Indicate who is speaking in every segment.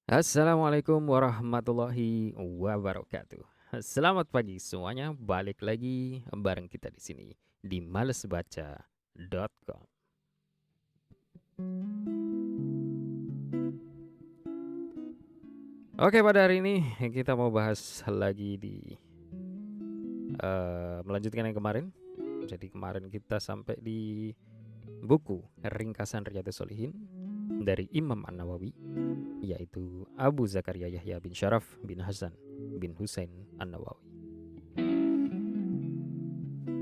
Speaker 1: Assalamualaikum warahmatullahi wabarakatuh. Selamat pagi semuanya, balik lagi bareng kita di sini di malesbaca.com. Oke, pada hari ini kita mau bahas lagi melanjutkan yang kemarin. Jadi kemarin kita sampai di buku ringkasan Riyadhus Shalihin dari Imam An-Nawawi, yaitu Abu Zakaria Yahya bin Syaraf bin Hasan bin Husain An-Nawawi.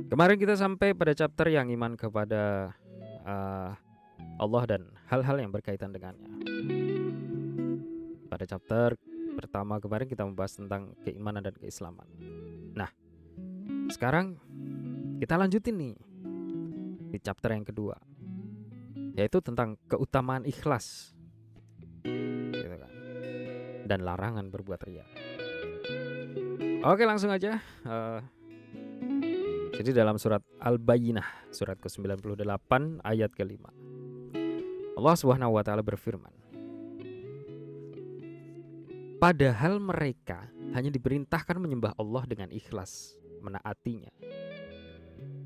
Speaker 1: Kemarin kita sampai pada chapter yang iman kepada Allah dan hal-hal yang berkaitan dengannya. Pada chapter pertama kemarin kita membahas tentang keimanan dan keislaman. Nah, sekarang kita lanjutin nih di chapter yang kedua, yaitu tentang keutamaan ikhlas, gitu kan, dan larangan berbuat riya. Oke, langsung aja. Jadi dalam surat Al-Bayyinah, surat ke-98 ayat ke-5, Allah Subhanahu wa taala berfirman, padahal mereka hanya diperintahkan menyembah Allah dengan ikhlas, menaatinya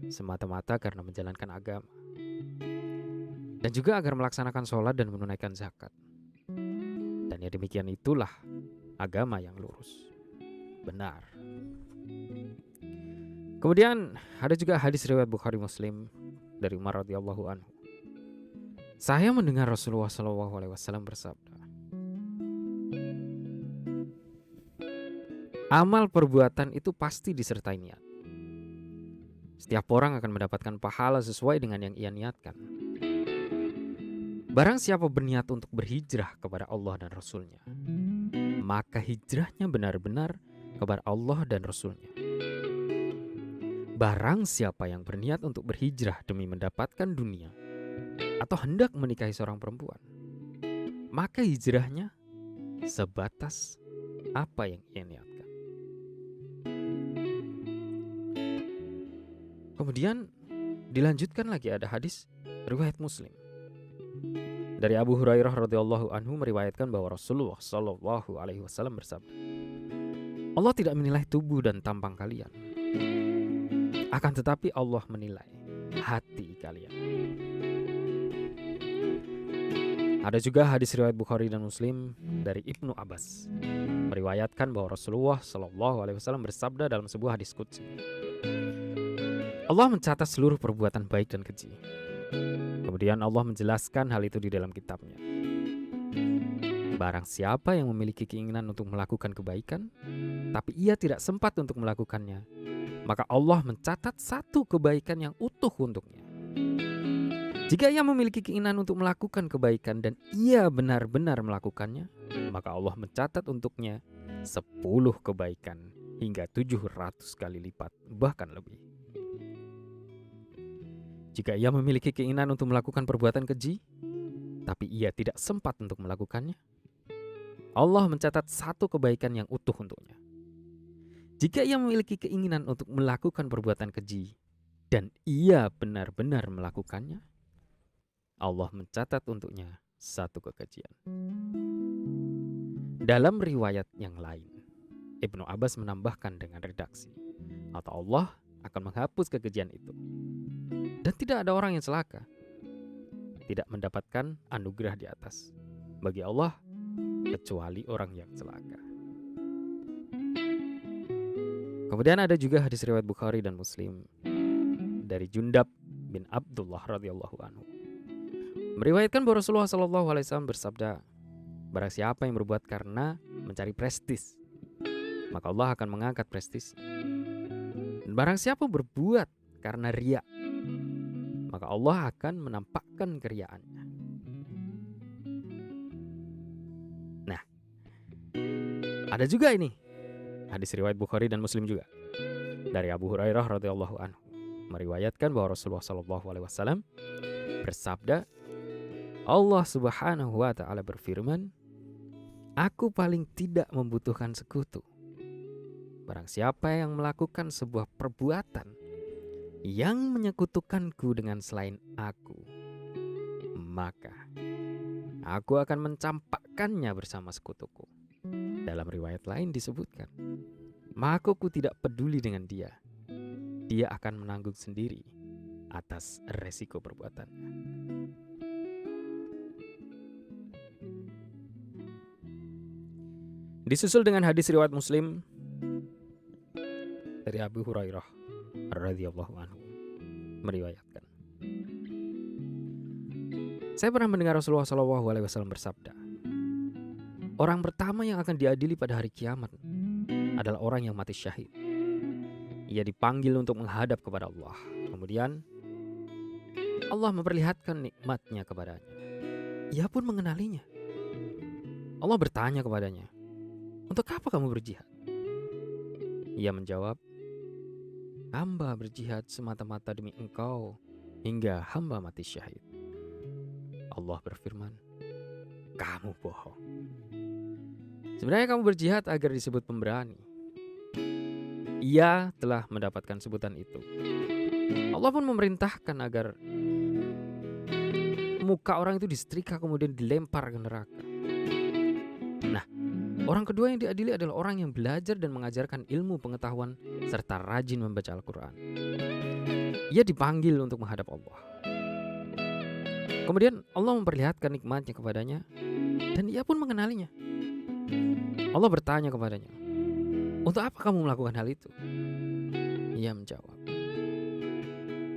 Speaker 1: semata-mata karena menjalankan agama, dan juga agar melaksanakan sholat dan menunaikan zakat. Dan ya demikian itulah agama yang lurus, benar. Kemudian ada juga hadis riwayat Bukhari Muslim dari Umar radhiyallahu anhu. Saya mendengar Rasulullah SAW bersabda, amal perbuatan itu pasti disertai niat. Setiap orang akan mendapatkan pahala sesuai dengan yang ia niatkan. Barang siapa berniat untuk berhijrah kepada Allah dan Rasul-Nya, maka hijrahnya benar-benar kepada Allah dan Rasul-Nya. Barang siapa yang berniat untuk berhijrah demi mendapatkan dunia atau hendak menikahi seorang perempuan, maka hijrahnya sebatas apa yang ia niatkan. Kemudian dilanjutkan lagi, ada hadis riwayat Muslim dari Abu Hurairah radhiyallahu anhu meriwayatkan bahwa Rasulullah Shallallahu alaihi wasallam bersabda, Allah tidak menilai tubuh dan tampang kalian, akan tetapi Allah menilai hati kalian. Ada juga hadis riwayat Bukhari dan Muslim dari Ibnu Abbas meriwayatkan bahwa Rasulullah Shallallahu alaihi wasallam bersabda dalam sebuah hadis qudsi, Allah mencatat seluruh perbuatan baik dan keji. Kemudian Allah menjelaskan hal itu di dalam kitabnya. Barang siapa yang memiliki keinginan untuk melakukan kebaikan, tapi ia tidak sempat untuk melakukannya, maka Allah mencatat satu kebaikan yang utuh untuknya. Jika ia memiliki keinginan untuk melakukan kebaikan dan ia benar-benar melakukannya, maka Allah mencatat untuknya 10 kebaikan hingga 700 kali lipat, bahkan lebih. Jika ia memiliki keinginan untuk melakukan perbuatan keji, tapi ia tidak sempat untuk melakukannya, Allah mencatat satu kebaikan yang utuh untuknya. Jika ia memiliki keinginan untuk melakukan perbuatan keji dan ia benar-benar melakukannya, Allah mencatat untuknya satu kekejian. Dalam riwayat yang lain, Ibnu Abbas menambahkan dengan redaksi, atau Allah akan menghapus kekejian itu. Dan tidak ada orang yang celaka, tidak mendapatkan anugerah di atas bagi Allah kecuali orang yang celaka. Kemudian ada juga hadis riwayat Bukhari dan Muslim dari Jundab bin Abdullah radhiyallahu anhu meriwayatkan bahwa Rasulullah SAW bersabda, barang siapa yang berbuat karena mencari prestis, maka Allah akan mengangkat prestis. Dan barang siapa berbuat karena riya, maka Allah akan menampakkan keriaannya. Nah, ada juga ini hadis riwayat Bukhari dan Muslim juga dari Abu Hurairah radhiyallahu anhu meriwayatkan bahwa Rasulullah SAW bersabda, Allah Subhanahu wa taala berfirman, aku paling tidak membutuhkan sekutu. Barang siapa yang melakukan sebuah perbuatan yang menyekutukanku dengan selain aku, maka aku akan memakannya bersama sekutuku. Dalam riwayat lain disebutkan, maka aku tidak peduli dengan dia. Dia akan menanggung sendiri atas resiko perbuatannya. Disusul dengan hadis riwayat Muslim dari Abu Hurairah radhiyallahu anhu meriwayatkan, saya pernah mendengar Rasulullah SAW bersabda, orang pertama yang akan diadili pada hari kiamat adalah orang yang mati syahid. Ia dipanggil untuk menghadap kepada Allah. Kemudian Allah memperlihatkan nikmatnya kepadanya. Ia pun mengenalinya. Allah bertanya kepadanya, untuk apa kamu berjihad? Ia menjawab, hamba berjihad semata-mata demi engkau hingga hamba mati syahid. Allah berfirman, kamu bohong. Sebenarnya kamu berjihad agar disebut pemberani. Ia telah mendapatkan sebutan itu. Allah pun memerintahkan agar muka orang itu disetrika kemudian dilempar ke neraka. Nah, orang kedua yang diadili adalah orang yang belajar dan mengajarkan ilmu pengetahuan serta rajin membaca Al-Quran. Ia dipanggil untuk menghadap Allah. Kemudian Allah memperlihatkan nikmatnya kepadanya dan ia pun mengenalinya. Allah bertanya kepadanya, untuk apa kamu melakukan hal itu? Ia menjawab,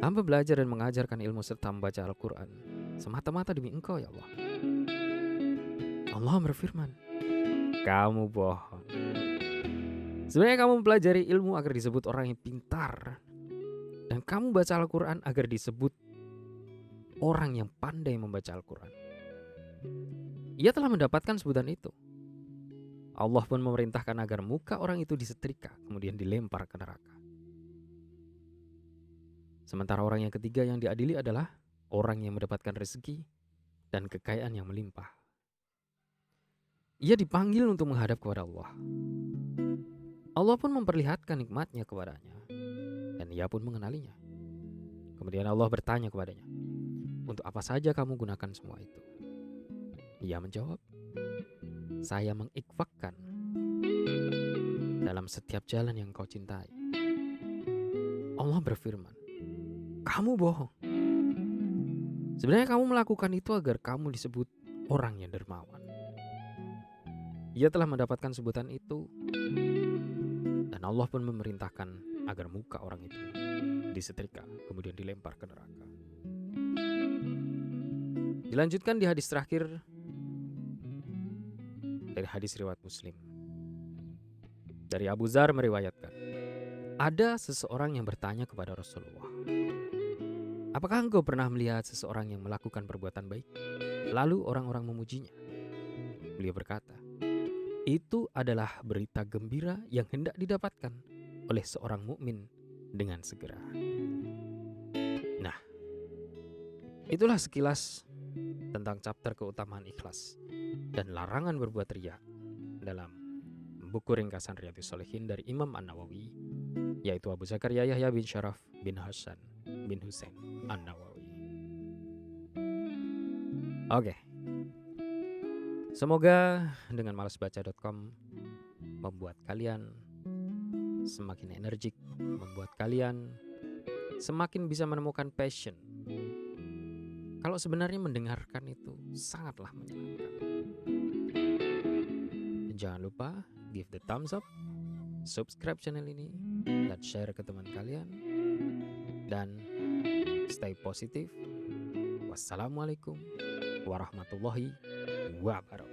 Speaker 1: hamba belajar dan mengajarkan ilmu serta membaca Al-Quran semata-mata demi engkau ya Allah. Allah berfirman, kamu bohong. Sebenarnya kamu mempelajari ilmu agar disebut orang yang pintar, dan kamu baca Al-Quran agar disebut orang yang pandai membaca Al-Quran. Ia telah mendapatkan sebutan itu. Allah pun memerintahkan agar muka orang itu disetrika kemudian dilempar ke neraka. Sementara orang yang ketiga yang diadili adalah orang yang mendapatkan rezeki dan kekayaan yang melimpah. Ia dipanggil untuk menghadap kepada Allah. Allah pun memperlihatkan nikmatnya kepadanya dan ia pun mengenalinya. Kemudian Allah bertanya kepadanya, untuk apa saja kamu gunakan semua itu? Ia menjawab, saya menginfakkan dalam setiap jalan yang kau cintai. Allah berfirman, kamu bohong. Sebenarnya kamu melakukan itu agar kamu disebut orang yang dermawan. Ia telah mendapatkan sebutan itu dan Allah pun memerintahkan agar muka orang itu disetrika kemudian dilempar ke neraka. Dilanjutkan di hadis terakhir dari hadis riwayat Muslim. Dari Abu Dzar meriwayatkan, ada seseorang yang bertanya kepada Rasulullah, apakah engkau pernah melihat seseorang yang melakukan perbuatan baik? Lalu orang-orang memujinya. Beliau berkata, itu adalah berita gembira yang hendak didapatkan oleh seorang mukmin dengan segera. Nah, itulah sekilas tentang chapter keutamaan ikhlas dan larangan berbuat riya dalam buku ringkasan Riyadhus Shalihin dari Imam An-Nawawi, yaitu Abu Zakaria Yahya bin Syaraf bin Hasan bin Husain An-Nawawi. Oke. Semoga dengan malasbaca.com membuat kalian semakin energik, membuat kalian semakin bisa menemukan passion. Kalau sebenarnya mendengarkan itu sangatlah menyenangkan. Dan jangan lupa give the thumbs up, subscribe channel ini, dan share ke teman kalian. Dan stay positif. Wassalamualaikum warahmatullahi wabarakatuh.